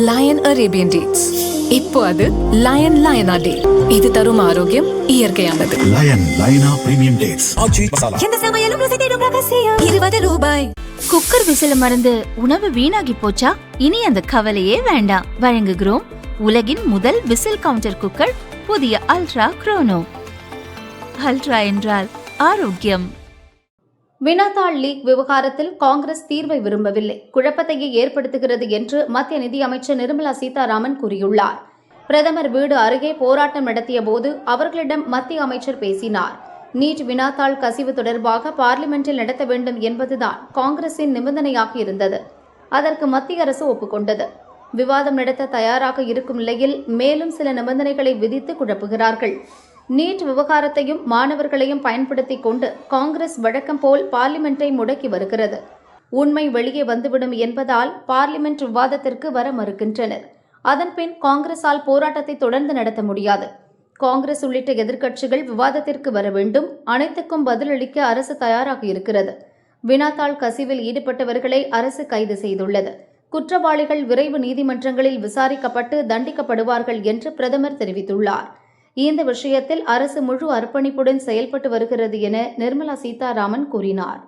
Line Arabian dates. இப்போ அது line லயனா டே. இது தரும் ஆரோக்கியம் இயற்கையானது. லயன் லயனா பிரீமியம் டேட்ஸ். எந்த சமையலும் ருசி தேடும் ரகசியம். 20 ரூபாய். குக்கர் விசில மறந்து உணவு வீணாகி போச்சா? இனி அந்த கவலையே வேண்டாம். வழங்குகிறோம் உலகின் முதல் விசில் கவுண்டர் குக்கர், புதிய அல்ட்ரா குரோனோ. அல்ட்ரா என்றால் ஆரோக்கியம். வினாத்தாள் லீக் விவகாரத்தில் காங்கிரஸ் தீர்வை விரும்பவில்லை, குழப்பத்தையே ஏற்படுத்துகிறது என்று மத்திய நிதியமைச்சர் நிர்மலா சீதாராமன் கூறியுள்ளார். பிரதமர் வீடு அருகே போராட்டம் நடத்திய போது அவர்களிடம் மத்திய அமைச்சர் பேசினார். நீட் வினாத்தாள் கசிவு தொடர்பாக பார்லிமெண்டில் நடத்த வேண்டும் என்பதுதான் காங்கிரசின் நிபந்தனையாக இருந்தது. அதற்கு மத்திய அரசு ஒப்புக்கொண்டது. விவாதம் நடத்த தயாராக இருக்கும் நிலையில் மேலும் சில நிபந்தனைகளை விதித்து குழப்புகிறார்கள். நீட் விவகாரத்தையும் மாணவர்களையும் பயன்படுத்திக் கொண்டு காங்கிரஸ் வழக்கம் போல் பார்லிமெண்டை முடக்கி வருகிறது. உண்மை வெளியே வந்துவிடும் என்பதால் பார்லிமெண்ட் விவாதத்திற்கு வர மறுக்கின்றனர். அதன்பின் காங்கிரசால் போராட்டத்தை தொடர்ந்து நடத்த முடியாது. காங்கிரஸ் உள்ளிட்ட எதிர்க்கட்சிகள் விவாதத்திற்கு வர வேண்டும். அனைத்துக்கும் பதிலளிக்க அரசு தயாராக இருக்கிறது. வினாத்தாள் கசிவில் ஈடுபட்டவர்களை அரசு கைது செய்துள்ளது. குற்றவாளிகள் விரைவு நீதிமன்றங்களில் விசாரிக்கப்பட்டு தண்டிக்கப்படுவார்கள் என்று பிரதமர் தெரிவித்துள்ளார். இந்த விஷயத்தில் அரசு முழு அர்ப்பணிப்புடன் செயல்பட்டு வருகிறது என நிர்மலா சீதாராமன் கூறினார்.